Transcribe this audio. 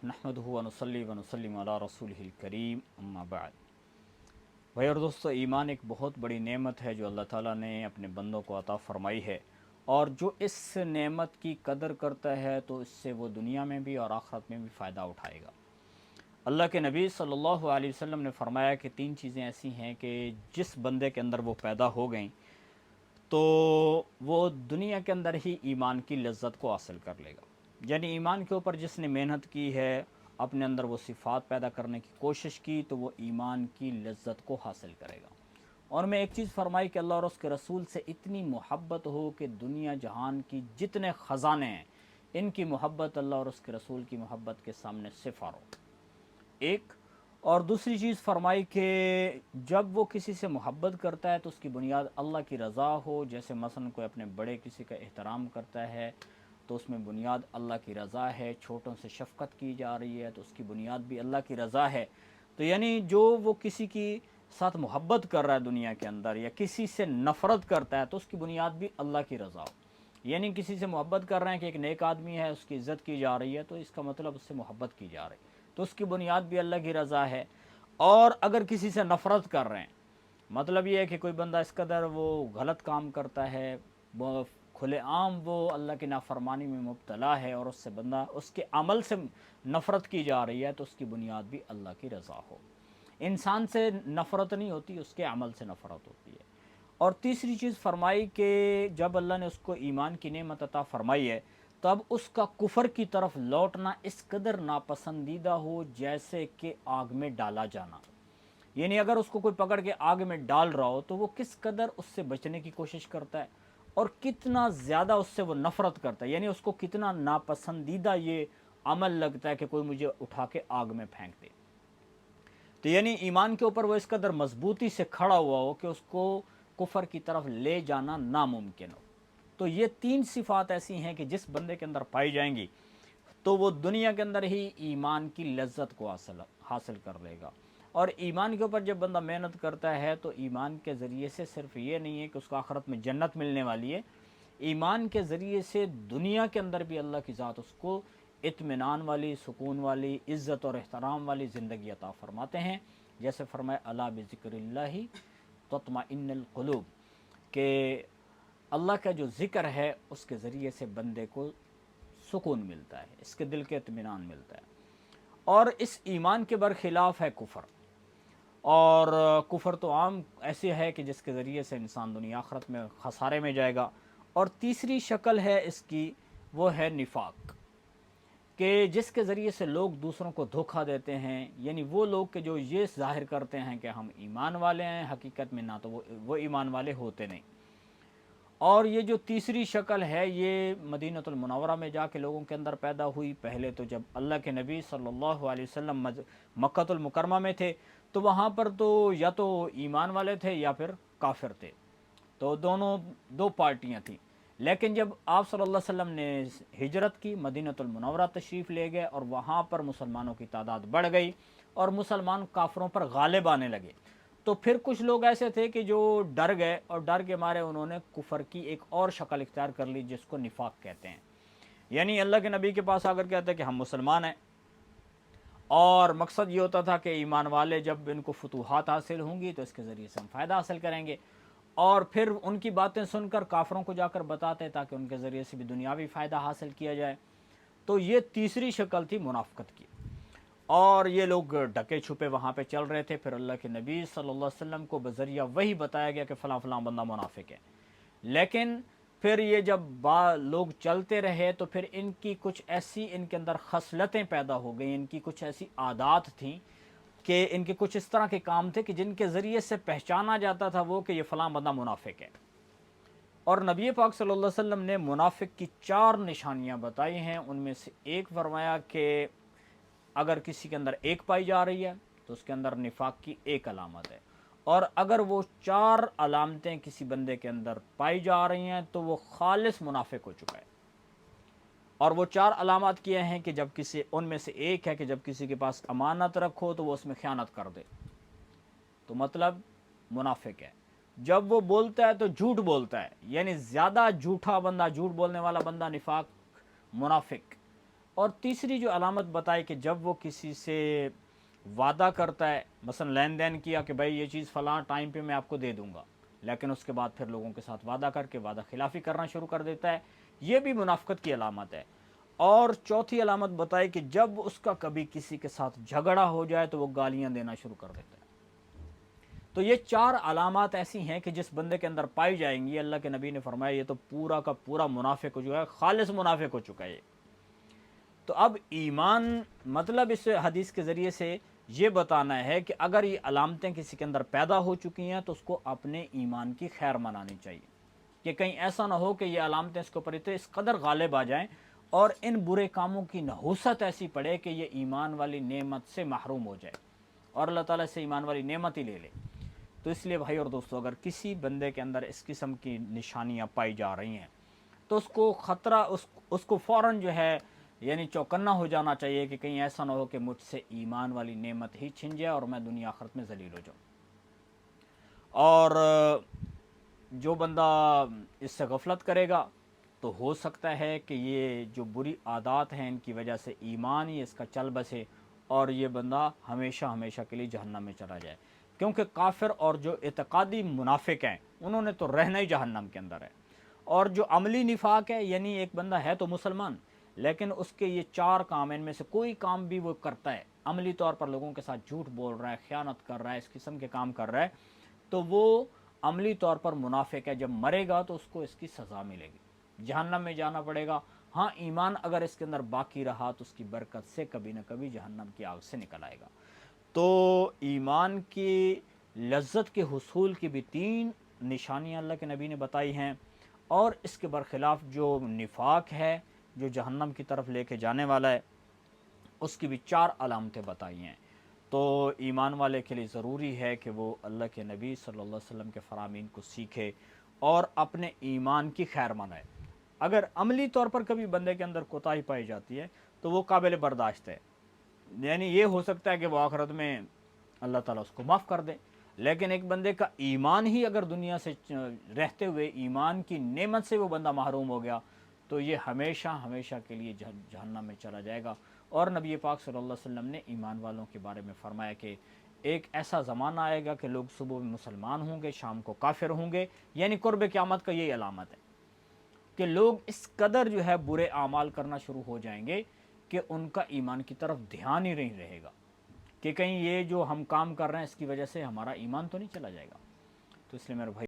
نحمدہ و نصلی و نسلم علی رسولہ الکریم اما بعد۔ بھائی اور دوستو، ایمان ایک بہت بڑی نعمت ہے جو اللہ تعالیٰ نے اپنے بندوں کو عطا فرمائی ہے، اور جو اس نعمت کی قدر کرتا ہے تو اس سے وہ دنیا میں بھی اور آخرت میں بھی فائدہ اٹھائے گا۔ اللہ کے نبی صلی اللہ علیہ وسلم نے فرمایا کہ 3 چیزیں ایسی ہیں کہ جس بندے کے اندر وہ پیدا ہو گئیں تو وہ دنیا کے اندر ہی ایمان کی لذت کو حاصل کر لے گا۔ یعنی ایمان کے اوپر جس نے محنت کی ہے، اپنے اندر وہ صفات پیدا کرنے کی کوشش کی، تو وہ ایمان کی لذت کو حاصل کرے گا۔ اور میں ایک چیز فرمائی کہ اللہ اور اس کے رسول سے اتنی محبت ہو کہ دنیا جہان کی جتنے خزانے ہیں ان کی محبت اللہ اور اس کے رسول کی محبت کے سامنے صفر ہو۔ ایک اور دوسری چیز فرمائی کہ جب وہ کسی سے محبت کرتا ہے تو اس کی بنیاد اللہ کی رضا ہو، جیسے مثلا کوئی اپنے بڑے کسی کا احترام کرتا ہے تو اس میں بنیاد اللہ کی رضا ہے، چھوٹوں سے شفقت کی جا رہی ہے تو اس کی بنیاد بھی اللہ کی رضا ہے۔ تو یعنی جو وہ کسی کی ساتھ محبت کر رہا ہے دنیا کے اندر، یا کسی سے نفرت کرتا ہے تو اس کی بنیاد بھی اللہ کی رضا ہو۔ یعنی کسی سے محبت کر رہے ہیں کہ ایک نیک آدمی ہے، اس کی عزت کی جا رہی ہے، تو اس کا مطلب اس سے محبت کی جا رہی ہے، تو اس کی بنیاد بھی اللہ کی رضا ہے۔ اور اگر کسی سے نفرت کر رہے ہیں، مطلب یہ ہے کہ کوئی بندہ اس قدر وہ غلط کام کرتا ہے، وہ کھلے عام وہ اللہ کی نافرمانی میں مبتلا ہے، اور اس سے بندہ اس کے عمل سے نفرت کی جا رہی ہے، تو اس کی بنیاد بھی اللہ کی رضا ہو۔ انسان سے نفرت نہیں ہوتی، اس کے عمل سے نفرت ہوتی ہے۔ اور تیسری چیز فرمائی کہ جب اللہ نے اس کو ایمان کی نعمت عطا فرمائی ہے تب اس کا کفر کی طرف لوٹنا اس قدر ناپسندیدہ ہو جیسے کہ آگ میں ڈالا جانا۔ یعنی اگر اس کو کوئی پکڑ کے آگ میں ڈال رہا ہو تو وہ کس قدر اس سے بچنے کی کوشش کرتا ہے، اور کتنا زیادہ اس سے وہ نفرت کرتا ہے، یعنی اس کو کتنا ناپسندیدہ یہ عمل لگتا ہے کہ کوئی مجھے اٹھا کے آگ میں پھینک دے۔ تو یعنی ایمان کے اوپر وہ اس قدر مضبوطی سے کھڑا ہوا ہو کہ اس کو کفر کی طرف لے جانا ناممکن ہو۔ تو یہ 3 صفات ایسی ہیں کہ جس بندے کے اندر پائی جائیں گی تو وہ دنیا کے اندر ہی ایمان کی لذت کو حاصل کر لے گا۔ اور ایمان کے اوپر جب بندہ محنت کرتا ہے تو ایمان کے ذریعے سے صرف یہ نہیں ہے کہ اس کو آخرت میں جنت ملنے والی ہے، ایمان کے ذریعے سے دنیا کے اندر بھی اللہ کی ذات اس کو اطمینان والی، سکون والی، عزت اور احترام والی زندگی عطا فرماتے ہیں، جیسے فرمائے الا بذکر اللہ تطمئن القلوب، کہ اللہ کا جو ذکر ہے اس کے ذریعے سے بندے کو سکون ملتا ہے، اس کے دل کے اطمینان ملتا ہے۔ اور اس ایمان کے برخلاف ہے کفر، اور کفر تو عام ایسے ہے کہ جس کے ذریعے سے انسان دنیا آخرت میں خسارے میں جائے گا۔ اور تیسری شکل ہے اس کی، وہ ہے نفاق، کہ جس کے ذریعے سے لوگ دوسروں کو دھوکہ دیتے ہیں، یعنی وہ لوگ کہ جو یہ ظاہر کرتے ہیں کہ ہم ایمان والے ہیں، حقیقت میں نہ تو وہ ایمان والے ہوتے نہیں۔ اور یہ جو تیسری شکل ہے یہ مدینہ المنورہ میں جا کے لوگوں کے اندر پیدا ہوئی۔ پہلے تو جب اللہ کے نبی صلی اللہ علیہ وسلم مکہ المکرمہ میں تھے تو وہاں پر تو یا تو ایمان والے تھے یا پھر کافر تھے، تو دو پارٹیاں تھیں۔ لیکن جب آپ صلی اللہ علیہ وسلم نے ہجرت کی، مدینہ المنورہ تشریف لے گئے، اور وہاں پر مسلمانوں کی تعداد بڑھ گئی اور مسلمان کافروں پر غالب آنے لگے، تو پھر کچھ لوگ ایسے تھے کہ جو ڈر گئے، اور ڈر کے مارے انہوں نے کفر کی ایک اور شکل اختیار کر لی جس کو نفاق کہتے ہیں۔ یعنی اللہ کے نبی کے پاس آ کر کہتے ہیں کہ ہم مسلمان ہیں، اور مقصد یہ ہوتا تھا کہ ایمان والے جب ان کو فتوحات حاصل ہوں گی تو اس کے ذریعے سے ہم فائدہ حاصل کریں گے، اور پھر ان کی باتیں سن کر کافروں کو جا کر بتاتے تاکہ ان کے ذریعے سے بھی دنیاوی فائدہ حاصل کیا جائے۔ تو یہ تیسری شکل تھی منافقت کی، اور یہ لوگ ڈکے چھپے وہاں پہ چل رہے تھے۔ پھر اللہ کے نبی صلی اللہ علیہ وسلم کو بذریعہ وہی بتایا گیا کہ فلاں فلاں بندہ منافق ہے۔ لیکن پھر یہ جب لوگ چلتے رہے تو پھر ان کی کچھ ایسی ان کے اندر خصلتیں پیدا ہو گئیں، ان کی کچھ ایسی عادات تھیں کہ ان کے کچھ اس طرح کے کام تھے کہ جن کے ذریعے سے پہچانا جاتا تھا وہ کہ یہ فلاں بندہ منافق ہے۔ اور نبی پاک صلی اللہ علیہ وسلم نے منافق کی 4 نشانیاں بتائی ہیں، ان میں سے ایک فرمایا کہ اگر کسی کے اندر ایک پائی جا رہی ہے تو اس کے اندر نفاق کی ایک علامت ہے، اور اگر وہ 4 علامتیں کسی بندے کے اندر پائی جا رہی ہیں تو وہ خالص منافق ہو چکا ہے۔ اور وہ 4 علامات کیا ہیں کہ جب کسی ان میں سے ایک ہے کہ جب کسی کے پاس امانت رکھو تو وہ اس میں خیانت کر دے، تو مطلب منافق ہے۔ جب وہ بولتا ہے تو جھوٹ بولتا ہے، یعنی زیادہ جھوٹا بندہ، جھوٹ بولنے والا بندہ نفاق، منافق۔ اور تیسری جو علامت بتائی کہ جب وہ کسی سے وعدہ کرتا ہے، مثلا لین دین کیا کہ بھائی یہ چیز فلاں ٹائم پہ میں آپ کو دے دوں گا، لیکن اس کے بعد پھر لوگوں کے ساتھ وعدہ کر کے وعدہ خلافی کرنا شروع کر دیتا ہے، یہ بھی منافقت کی علامت ہے۔ اور چوتھی علامت بتائی کہ جب اس کا کبھی کسی کے ساتھ جھگڑا ہو جائے تو وہ گالیاں دینا شروع کر دیتا ہے۔ تو یہ 4 علامات ایسی ہیں کہ جس بندے کے اندر پائی جائیں گی، اللہ کے نبی نے فرمایا یہ تو پورا کا پورا منافق جو ہے، خالص منافق ہو چکا ہے۔ تو اب ایمان مطلب اس حدیث کے ذریعے سے یہ بتانا ہے کہ اگر یہ علامتیں کسی کے اندر پیدا ہو چکی ہیں تو اس کو اپنے ایمان کی خیر منانی چاہیے، کہ کہیں ایسا نہ ہو کہ یہ علامتیں اس کے اوپر اس قدر غالب آ جائیں اور ان برے کاموں کی نحوست ایسی پڑے کہ یہ ایمان والی نعمت سے محروم ہو جائے اور اللہ تعالیٰ سے ایمان والی نعمت ہی لے لے۔ تو اس لیے بھائی اور دوستو، اگر کسی بندے کے اندر اس قسم کی نشانیاں پائی جا رہی ہیں تو اس کو خطرہ اس کو فوراً جو ہے یعنی چوکنا ہو جانا چاہیے کہ کہیں ایسا نہ ہو کہ مجھ سے ایمان والی نعمت ہی چھن جائے اور میں دنیا آخرت میں ذلیل ہو جاؤں۔ اور جو بندہ اس سے غفلت کرے گا تو ہو سکتا ہے کہ یہ جو بری عادات ہیں ان کی وجہ سے ایمان ہی اس کا چل بسے اور یہ بندہ ہمیشہ ہمیشہ کے لیے جہنم میں چلا جائے، کیونکہ کافر اور جو اعتقادی منافق ہیں انہوں نے تو رہنا ہی جہنم کے اندر ہے۔ اور جو عملی نفاق ہے، یعنی ایک بندہ ہے تو مسلمان لیکن اس کے یہ 4 کام، ان میں سے کوئی کام بھی وہ کرتا ہے، عملی طور پر لوگوں کے ساتھ جھوٹ بول رہا ہے، خیانت کر رہا ہے، اس قسم کے کام کر رہا ہے، تو وہ عملی طور پر منافق ہے۔ جب مرے گا تو اس کو اس کی سزا ملے گی، جہنم میں جانا پڑے گا۔ ہاں ایمان اگر اس کے اندر باقی رہا تو اس کی برکت سے کبھی نہ کبھی جہنم کی آگ سے نکل آئے گا۔ تو ایمان کی لذت کے حصول کی بھی 3 نشانیاں اللہ کے نبی نے بتائی ہیں، اور اس کے برخلاف جو نفاق ہے جو جہنم کی طرف لے کے جانے والا ہے، اس کی بھی 4 علامتیں بتائی ہیں۔ تو ایمان والے کے لیے ضروری ہے کہ وہ اللہ کے نبی صلی اللہ علیہ وسلم کے فرامین کو سیکھے اور اپنے ایمان کی خیر منائے۔ اگر عملی طور پر کبھی بندے کے اندر کوتاہی پائی جاتی ہے تو وہ قابل برداشت ہے، یعنی یہ ہو سکتا ہے کہ وہ آخرت میں اللہ تعالیٰ اس کو معاف کر دے، لیکن ایک بندے کا ایمان ہی اگر دنیا سے رہتے ہوئے ایمان کی نعمت سے وہ بندہ محروم ہو گیا تو یہ ہمیشہ ہمیشہ کے لیے جہنم میں چلا جائے گا۔ اور نبی پاک صلی اللہ علیہ وسلم نے ایمان والوں کے بارے میں فرمایا کہ ایک ایسا زمانہ آئے گا کہ لوگ صبح میں مسلمان ہوں گے، شام کو کافر ہوں گے، یعنی قرب قیامت کا یہی علامت ہے کہ لوگ اس قدر جو ہے برے اعمال کرنا شروع ہو جائیں گے کہ ان کا ایمان کی طرف دھیان ہی نہیں رہے گا کہ کہیں یہ جو ہم کام کر رہے ہیں اس کی وجہ سے ہمارا ایمان تو نہیں چلا جائے گا۔ تو اس لیے میرے بھائی